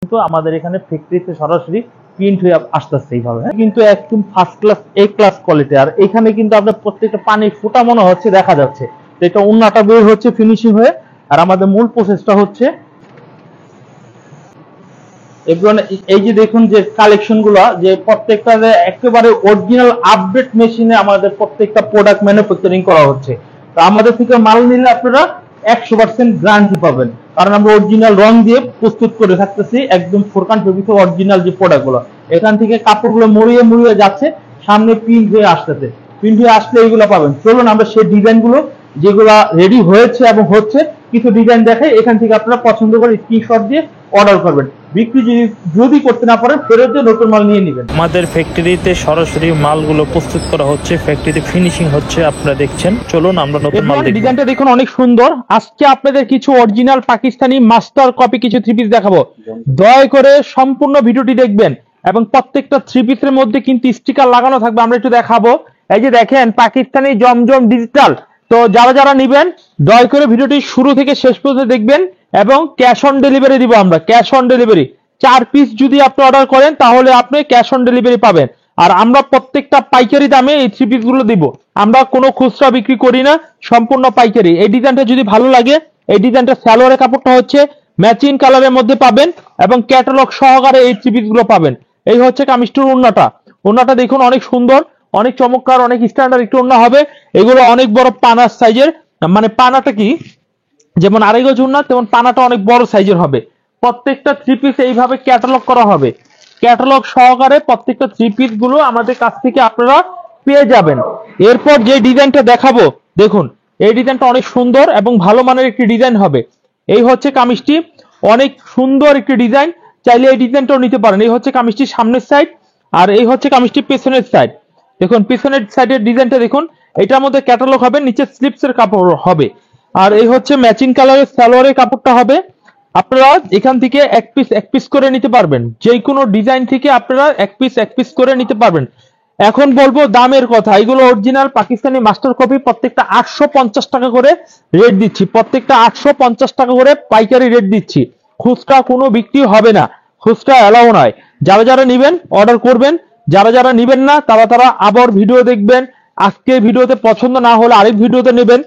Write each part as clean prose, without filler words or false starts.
কিন্তু আমাদের এখানে ফ্যাক্টরিতে সরাসরি প্রিন্ট হয়ে আসতেছে এইভাবে, কিন্তু একদম ফার্স্ট ক্লাস এ ক্লাস কোয়ালিটি। আর এখানে কিন্তু আপনার প্রত্যেকটা পানি ফোঁটা মনে হচ্ছে দেখা যাচ্ছে, তো এটা উন্নাটা বের হচ্ছে ফিনিশিং হয়ে। আর আমাদের মূল প্রসেসটা হচ্ছে এগুলো, এই যে দেখুন যে কালেকশন গুলা, যে প্রত্যেকটা একেবারে অরিজিনাল আপডেট মেশিনে আমাদের প্রত্যেকটা প্রোডাক্ট ম্যানুফ্যাকচারিং করা হচ্ছে। তো আমাদের থেকে মাল নিলে আপনারা 100% গ্যারান্টি পাবেন, কারণ আমরা অরিজিনাল রং দিয়ে প্রস্তুত করে থাকতেছি, একদম ফোরকান ফেব্রিক অরিজিনাল যে প্রোডাক্ট গুলো। এখান থেকে কাপড়গুলো মুড়িয়ে মুড়িয়ে যাচ্ছে, সামনে প্রিন্ট হয়ে আসতেছে, প্রিন্ট হয়ে আসলে এইগুলো পাবেন। চলুন আমরা সেই ডিজাইন গুলো যেগুলা রেডি হয়েছে এবং হচ্ছে কিছু ডিজাইন দেখাই, এখান থেকে আপনারা পছন্দ করে স্ক্রিনশট দিয়ে অর্ডার করবেন। বিক্রি যদি করতে না পারেন ফেরত দিয়ে নতুন মাল নিয়ে নেবেন। আমাদের ফ্যাক্টরিতে সরাসরি মালগুলো প্রস্তুত করা হচ্ছে, ফ্যাক্টরিতে ফিনিশিং হচ্ছে, আপনারা দেখছেন। চলুন আমরা নতুন মাল দেখব। ডিজাইনটা দেখুন অনেক সুন্দর। আজকে আপনাদের কিছু অরিজিনাল পাকিস্তানি মাস্টার কপি কিছু থ্রি পিস দেখাবো, দয়া করে সম্পূর্ণ ভিডিওটি দেখবেন। এবং প্রত্যেকটা থ্রি পিসের মধ্যে কিন্তু স্টিকার লাগানো থাকবে, আমরা একটু দেখাবো। এই যে দেখেন পাকিস্তানি জমজম ডিজিটাল। তো যারা যারা নিবেন দয়া করে ভিডিওটি শুরু থেকে শেষ পর্যন্ত দেখবেন, এবং ক্যাশ অন ডেলিভারি দিব আমরা, ক্যাশ অন ডেলিভারি। 4 পিস যদি আপনি অর্ডার করেন তাহলে আপনি ক্যাশ অন ডেলিভারি পাবেন। আর আমরা প্রত্যেকটা পাইকারি দামে এই থ্রি পিস গুলো দিব, আমরা কোনো খুচরা বিক্রি করি না, সম্পূর্ণ পাইকারি। এই ডিজাইনটা যদি ভালো লাগে, এই ডিজাইনটা সালোয়ারের কাপড়টা হচ্ছে ম্যাচিং কালারের মধ্যে পাবেন, এবং ক্যাটালগ সহকারে এই থ্রি পিস গুলো পাবেন। এই হচ্ছে কামিজটির ওড়নাটা, ওড়নাটা দেখুন অনেক সুন্দর, অনেক চমৎকার, অনেক স্ট্যান্ডার্ড একটু ওড়না হবে। এগুলো অনেক বড় পানার সাইজের, মানে পানাটা কি যেমন আড়াই গজ ওড়না, তেমন পানাটা অনেক বড় সাইজের হবে। প্রত্যেকটা থ্রি পিস এইভাবে ক্যাটালগ করা হবে, ক্যাটালগ সহকারে প্রত্যেকটা থ্রি পিস গুলো আমাদের কাছ থেকে আপনারা পেয়ে যাবেন। এরপর যে ডিজাইনটা দেখাবো দেখুন, এই ডিজাইনটা অনেক সুন্দর এবং ভালো মানের একটি ডিজাইন হবে। এই হচ্ছে কামিজটি, অনেক সুন্দর একটি ডিজাইন, চাইলে এই ডিজাইনটাও নিতে পারেন। এই হচ্ছে কামিজটির সামনের সাইড, আর এই হচ্ছে কামিজটির পেছনের সাইড। দেখুন পিছনের সাইডের ডিজাইনটা দেখুন, এটার মধ্যে ক্যাটালগ হবে, নিচে স্লিপসের কাপড় হবে। আর এই হচ্ছে ম্যাচিং কালারের সালোয়ারের কাপড়টা হবে। আপনারা এখান থেকে এক পিস করে নিতে পারবেন, যে কোনো ডিজাইন থেকে আপনারা এক পিস করে নিতে পারবেন। এখন বলবো দামের কথা, এগুলো অরিজিনাল পাকিস্তানি মাস্টার কপি, প্রত্যেকটা 850 টাকা করে রেট দিচ্ছি, প্রত্যেকটা 850 টাকা করে পাইকারি রেট দিচ্ছি। খুচরা কোনো বিক্রি হবে না, খুচরা এলাও নয়। যারা যারা নিবেন অর্ডার করবেন, যারা যারা নিবেন না তারা আবার ভিডিও দেখবেন, আজকে ভিডিওতে পছন্দ না হলে আরেক ভিডিওতে নেবেন।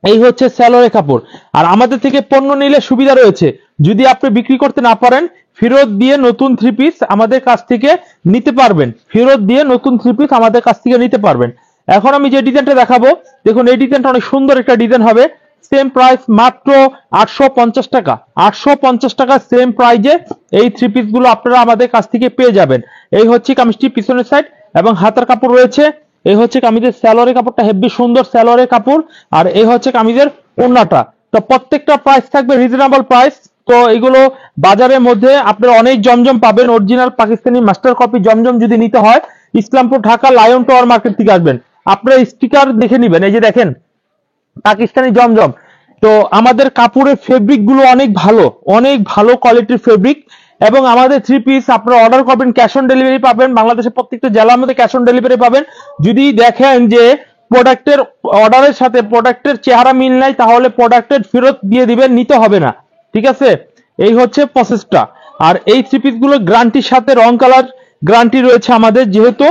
এই হচ্ছে সালোয়ারের কাপড়। আর আমাদের থেকে পণ্য নিলে সুবিধা রয়েছে, যদি আপনি বিক্রি করতে না পারেন ফেরত দিয়ে নতুন থ্রি পিস আমাদের কাছ থেকে নিতে পারবেন, ফেরত দিয়ে নতুন থ্রি পিস আমাদের কাছ থেকে নিতে পারবেন। এখন আমি যে ডিজাইনটা দেখাবো দেখুন, এই ডিজাইনটা অনেক সুন্দর একটা ডিজাইন হবে। সেম প্রাইস মাত্র 850 টাকা, 850 টাকা সেম প্রাইজে এই থ্রি পিস গুলো আপনারা আমাদের কাছ থেকে পেয়ে যাবেন। এই হচ্ছে কামিজটি পিছনের সাইড, এবং হাতার কাপড় রয়েছে। এই হচ্ছে কামিজের সালোয়ারের কাপড়টা হেভি সুন্দর সালোয়ারের কাপড়, আর এই হচ্ছে কামিজের ওড়নাটা। তো প্রত্যেকটা প্রাইস থাকবে রিজনেবল প্রাইস। তো এগুলো বাজারের মধ্যে আপনারা অনেক জমজম পাবেন, অরিজিনাল পাকিস্তানি মাস্টার কপি জমজম যদি নিতে হয় Islampur Dhaka Lion Tower market থেকে আসবেন, আপনারা স্টিকার দেখে নেবেন। এই যে দেখেন পাকিস্তানি জমজম। তো আমাদের কাপড়ের ফেব্রিক গুলো অনেক ভালো কোয়ালিটির ফেব্রিক, এবং আমাদের থ্রি পিস আপনারা অর্ডার করবেন ক্যাশ অন ডেলিভারি পাবেন, বাংলাদেশের প্রত্যেকটা জেলার মধ্যে ক্যাশ অন ডেলিভারি পাবেন। যদি দেখেন যে প্রোডাক্টের অর্ডারের সাথে প্রোডাক্টের চেহারা মিল নাই তাহলে প্রোডাক্টের ফেরত দিয়ে দিবেন, নিতে হবে না, ঠিক আছে? এই হচ্ছে প্রসেসটা। আর এই থ্রি পিস গুলো গ্যারান্টির সাথে রং কালার গ্যারান্টি রয়েছে আমাদের, যেহেতু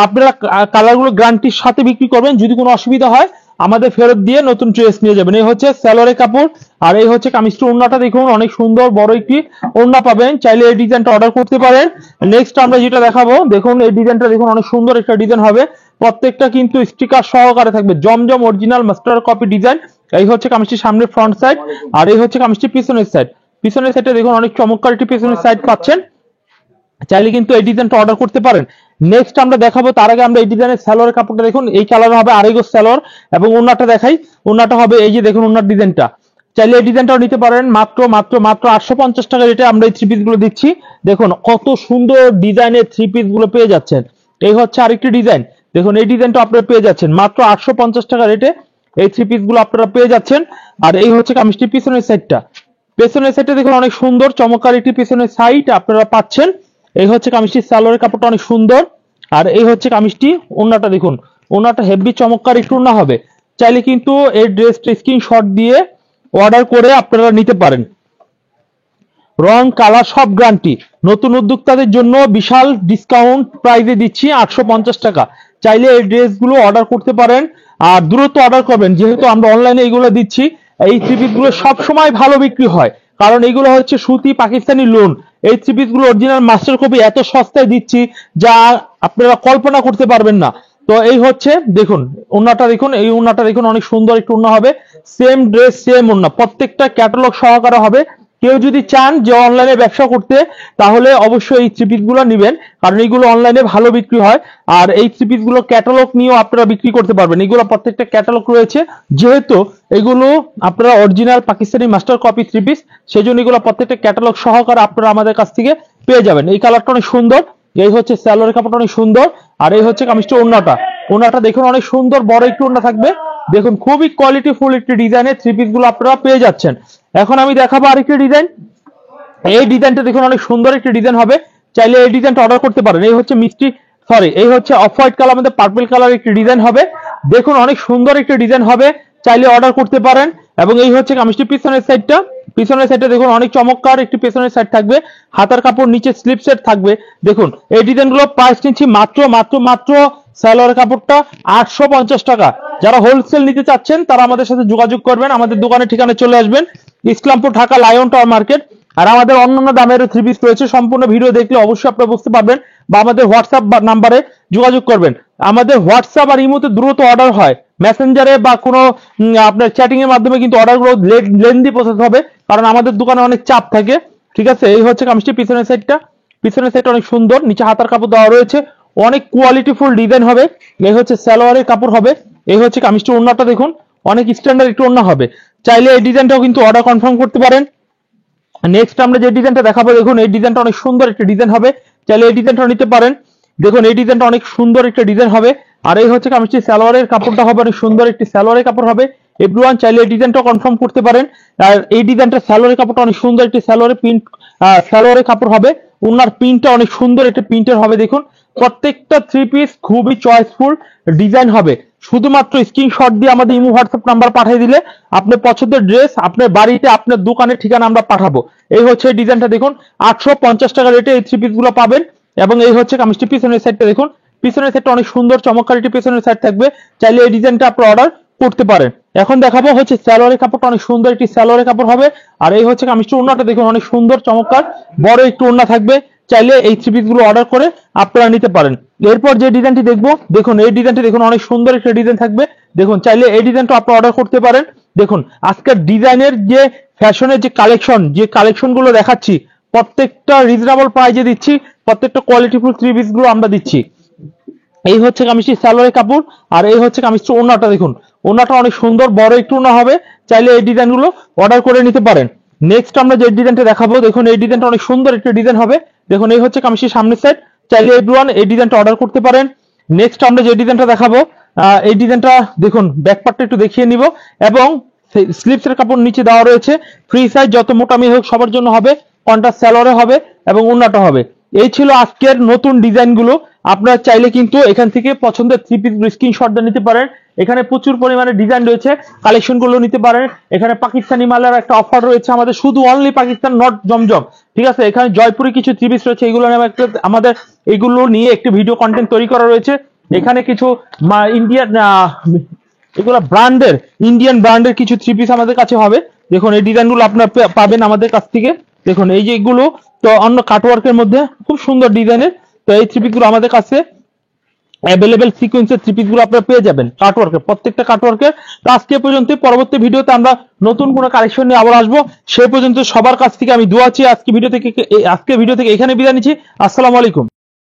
আপনারা কালারগুলো গ্যারান্টির সাথে বিক্রি করবেন, যদি কোনো অসুবিধা হয় আমাদের ফেরত দিয়ে নতুন চয়েস নিয়ে যাবেন। এই হচ্ছে সালোয়ারের কাপড়, আর এই হচ্ছে কামিজটি। ওড়নাটা দেখুন অনেক সুন্দর বড় একটি ওড়না পাবেন, চাইলে এই ডিজাইনটা অর্ডার করতে পারেন। নেক্সট আমরা যেটা দেখাবো দেখুন, এই ডিজাইনটা দেখুন অনেক সুন্দর একটা ডিজাইন হবে, প্রত্যেকটা কিন্তু স্টিকার সহকারে থাকবে, জমজম অরিজিনাল মাস্টার কপি ডিজাইন। এই হচ্ছে কামিজটির সামনের ফ্রন্ট সাইড, আর এই হচ্ছে কামিজটির পিছনের সাইড। পিছনের সাইডে দেখুন অনেক চমৎকার একটি পিছনের সাইড পাচ্ছেন, চাইলে কিন্তু এই ডিজাইনটা অর্ডার করতে পারেন। নেক্সট আমরা দেখাবো, তার আগে আমরা এই ডিজাইনের সালোয়ারের কাপড়টা দেখুন, এই কালার হবে আড়াই গজ সালোয়ার, এবং ওড়নাটা দেখাই। ওড়নাটা হবে এই যে দেখুন ওড়নার ডিজাইনটা, চাইলে এই ডিজাইনটাও নিতে পারেন। মাত্র 850 টাকা রেটে আমরা এই থ্রি পিস গুলো দিচ্ছি। দেখুন কত সুন্দর ডিজাইনের থ্রি পিস গুলো পেয়ে যাচ্ছেন। এই হচ্ছে আরেকটি ডিজাইন, দেখুন এই ডিজাইনটা আপনারা পেয়ে যাচ্ছেন মাত্র 850 টাকা রেটে, এই থ্রি পিস গুলো আপনারা পেয়ে যাচ্ছেন। আর এই হচ্ছে কামিজটির পিছনের সাইডটা, পেছনের সাইডটা দেখুন অনেক সুন্দর চমৎকার একটি পেছনের সাইড আপনারা পাচ্ছেন। এই হচ্ছে কামিজটির সালোয়ারের কাপড়টা অনেক সুন্দর, আর এই হচ্ছে কামিজটি। ওড়নাটা দেখুন, ওড়নাটা হেভি চমৎকার একটু ওড়না হবে, চাইলে কিন্তু এই ড্রেসটা স্ক্রিনশট দিয়ে অর্ডার করে আপনারা নিতে পারেন। রং কালার সব গ্যারান্টি। নতুন উদ্যোক্তাদের জন্য বিশাল ডিসকাউন্ট প্রাইসে দিচ্ছি 850 টাকা। চাইলে এই ড্রেসগুলো অর্ডার করতে পারেন, আর দ্রুত অর্ডার করবেন, যেহেতু আমরা অনলাইনে এইগুলো দিচ্ছি। এই থ্রি পিস গুলো সবসময় ভালো বিক্রি হয়, কারণ এইগুলো হচ্ছে সুতি পাকিস্তানি লোন। এই থ্রি পিস গুলো অরিজিনাল মাস্টার কপি এত সস্তায় দিচ্ছি যা আপনারা কল্পনা করতে পারবেন না। তো এই হচ্ছে দেখুন ওন্নাটা, দেখুন এই ওন্নাটা দেখুন, অনেক সুন্দর একটু ওন্না হবে। সেম ড্রেস সেম ওন্না, প্রত্যেকটা ক্যাটালগ সহকারে হবে। কেউ যদি চান যে অনলাইনে ব্যবসা করতে, তাহলে অবশ্যই এই থ্রি পিস গুলো নিবেন, কারণ এইগুলো অনলাইনে ভালো বিক্রি হয়। আর এই থ্রি পিস গুলো ক্যাটালগ নিয়েও আপনারা বিক্রি করতে পারবেন, এগুলো প্রত্যেকটা ক্যাটালগ রয়েছে। যেহেতু এগুলো আপনারা original Pakistani master copy three piece, সেজন্য এগুলো প্রত্যেকটা ক্যাটালগ সহকারে আপনারা আমাদের কাছ থেকে পেয়ে যাবেন। এই কালারটা অনেক সুন্দর, এই হচ্ছে সালোয়ারের কাপড়টা অনেক সুন্দর, আর এই হচ্ছে কামিজটা ওন্নাটা। ওন্নাটা দেখুন অনেক সুন্দর বড় একটু ওন্না থাকবে। দেখুন খুবই কোয়ালিটি ফুল একটি ডিজাইনের থ্রি পিস গুলো আপনারা পেয়ে যাচ্ছেন। এখন আমি দেখাবো আরেকটি ডিজাইন। এই ডিজাইনটা দেখুন অনেক সুন্দর একটি ডিজাইন হবে, চাইলে এই ডিজাইনটা অর্ডার করতে পারেন। এই হচ্ছে এই হচ্ছে অফ হোয়াইট কালার মধ্যে পার্পল কালার একটি ডিজাইন হবে। দেখুন অনেক সুন্দর একটি ডিজাইন হবে, চাইলে অর্ডার করতে পারেন। এবং এই হচ্ছে কামিজটি পিছনের সাইডটা, পিছনের সাইডটা দেখুন অনেক চমৎকার একটি পেছনের সাইড থাকবে, হাতার কাপড় নিচে স্লিপ সেট থাকবে। দেখুন এই ডিজাইনগুলো প্রাইস নিচ্ছি মাত্র মাত্র মাত্র সালোয়ার কাপড়টা 850 টাকা। যারা হোলসেল নিতে চাচ্ছেন তারা আমাদের সাথে যোগাযোগ করবেন, আমাদের দোকানের ঠিকানা চলে আসবেন, Islampur Dhaka Lion Tower market. আর আমাদের অন্যান্য দামের থ্রি পিস রয়েছে, সম্পূর্ণ ভিডিও দেখলে অবশ্যই আপনারা বুঝতে পারবেন, বা আমাদের হোয়াটসঅ্যাপ নাম্বারে যোগাযোগ করবেন। আমাদের হোয়াটসঅ্যাপ আর ইমোতে দ্রুত অর্ডার হয়, মেসেঞ্জারে বা কোনো আপনার চ্যাটিং এর মাধ্যমে কিন্তু অর্ডারগুলো লেন্দি প্রসেস হবে, কারণ আমাদের দোকানে অনেক চাপ থাকে। ঠিক আছে, এই হচ্ছে কামিজটি পিছনের সাইডটা, পিছনের সাইডটা অনেক সুন্দর, নিচে হাতার কাপড় দেওয়া রয়েছে, অনেক কোয়ালিটি ফুল ডিজাইন হবে। এই হচ্ছে সালোয়ারের কাপড় হবে, এই হচ্ছে কামিজটি। ওন্নাটা দেখুন অনেক স্ট্যান্ডার্ড একটু ওন্না হবে, চাইলে এই ডিজাইনটাও কিন্তু অর্ডার কনফার্ম করতে পারেন। নেক্সট আমরা যে ডিজাইনটা দেখাবো, দেখুন এই ডিজাইনটা অনেক সুন্দর একটা ডিজাইন হবে, চাইলে এই ডিজাইনটা নিতে পারেন। দেখুন এই ডিজাইনটা অনেক সুন্দর একটা ডিজাইন হবে, আর এই হচ্ছে কামিজটি সালোয়ারের কাপড়টা হবে, অনেক সুন্দর একটি সালোয়ারের কাপড় হবে। এভরিওয়ান চাইলে এই ডিজাইনটা কনফার্ম করতে পারেন। আর এই ডিজাইনটা সালোয়ারের কাপড়টা অনেক সুন্দর একটি সালোয়ারের প্রিন্ট, সালোয়ারের কাপড় হবে। ওনার প্রিন্টটা অনেক সুন্দর একটা প্রিন্টের হবে। দেখুন প্রত্যেকটা থ্রি পিস খুবই চয়েসফুল ডিজাইন হবে। শুধুমাত্র স্ক্রিনশট দিয়ে আমাদের ইমো হোয়াটসঅ্যাপ নাম্বার পাঠিয়ে দিলে আপনার পছন্দের ড্রেস আপনার বাড়িতে আপনার দোকানের ঠিকানা আমরা পাঠাবো। এই হচ্ছে এই ডিজাইনটা দেখুন 850 টাকা রেটে এই থ্রি পিস গুলো পাবেন। এবং এই হচ্ছে কামিজটি পিছনের সাইডটা দেখুন, পিছনের সাইডটা অনেক সুন্দর চমৎকার একটি পিছনের সাইড থাকবে, চাইলে এই ডিজাইনটা আপনি অর্ডার করতে পারেন। এখন দেখাবো হচ্ছে সালোয়ারের কাপড়টা, অনেক সুন্দর একটি সালোয়ারের কাপড় হবে। আর এই হচ্ছে কামিজটি, ওন্নাটা দেখুন অনেক সুন্দর চমৎকার বড় একটু ওন্না থাকবে, চাইলে এই থ্রি পিস গুলো অর্ডার করে আপনারা নিতে পারেন। এরপর যে ডিজাইনটি দেখবো, দেখুন এই ডিজাইনটি দেখুন অনেক সুন্দর একটা ডিজাইন থাকবে। দেখুন চাইলে এই ডিজাইনটা আপনি অর্ডার করতে পারেন। দেখুন আজকের ডিজাইনের যে ফ্যাশনের যে কালেকশন গুলো দেখাচ্ছি, প্রত্যেকটা রিজনেবল প্রাইজে দিচ্ছি, প্রত্যেকটা কোয়ালিটিফুল থ্রি পিস গুলো আমরা দিচ্ছি। এই হচ্ছে কামিজটি সালোয়ারের কাপড়, আর এই হচ্ছে কামিজটি ওন্নাটা। দেখুন ওন্নাটা অনেক সুন্দর বড় একটু ওন্না হবে, চাইলে এই ডিজাইনগুলো অর্ডার করে নিতে পারেন। নেক্সট আমরা যে ডিজাইনটা দেখাবো, দেখুন এই ডিজাইনটা অনেক সুন্দর একটা ডিজাইন হবে। দেখুন এই হচ্ছে কামিজটির সামনের সাইড, চাইলে এভরিওয়ান এই ডিজাইনটা অর্ডার করতে পারেন। নেক্সট আমরা যে ডিজাইনটা দেখাবো, এই ডিজাইনটা দেখুন ব্যাক পার্টটা একটু দেখিয়ে নিব, এবং স্লিপসের কাপড় নিচে দেওয়া রয়েছে, ফ্রি সাইজ যত মোটামি হোক সবার জন্য হবে, কন্ট্রাস্ট সালোয়ারে হবে এবং ওন্নাটা হবে। এই ছিল আজকের নতুন ডিজাইনগুলো। আপনারা চাইলে কিন্তু এখান থেকে পছন্দের থ্রি পিস স্ক্রিনশট নিতে পারেন। এখানে প্রচুর পরিমাণে ডিজাইন রয়েছে, কালেকশন গুলো নিতে পারেন। এখানে পাকিস্তানি মালের একটা অফার রয়েছে আমাদের, শুধু অনলি পাকিস্তান, নট জমজম। ঠিক আছে, এখানে জয়পুরি কিছু থ্রি পিস রয়েছে, এগুলো আমাদের এগুলো নিয়ে একটি ভিডিও কন্টেন্ট তৈরি করা রয়েছে। এখানে কিছু ইন্ডিয়ান এগুলো ব্র্যান্ডের, ইন্ডিয়ান ব্র্যান্ডের কিছু থ্রি পিস আমাদের কাছে হবে। দেখুন এই ডিজাইনগুলো আপনারা পাবেন আমাদের কাছ থেকে। দেখুন এই যে এগুলো তো অন্য কাটওয়ার্কের মধ্যে খুব সুন্দর ডিজাইনের, তো এই থ্রি পিস গুলো আমাদের কাছে অ্যাভেলেবেল সিকোয়েন্সের থ্রি পিস গুলো আপনারা পেয়ে যাবেন কাটওয়ার্কের, প্রত্যেকটা কাটওয়ার্কের। তো আজকে পর্যন্ত, পরবর্তী ভিডিওতে আমরা নতুন কোনো কালেকশন নিয়ে আবার আসবো। সেই পর্যন্ত সবার কাছ থেকে আমি দোয়া চাই। আজকে ভিডিও থেকে এখানে বিদায় নিচ্ছি। আসসালামু আলাইকুম।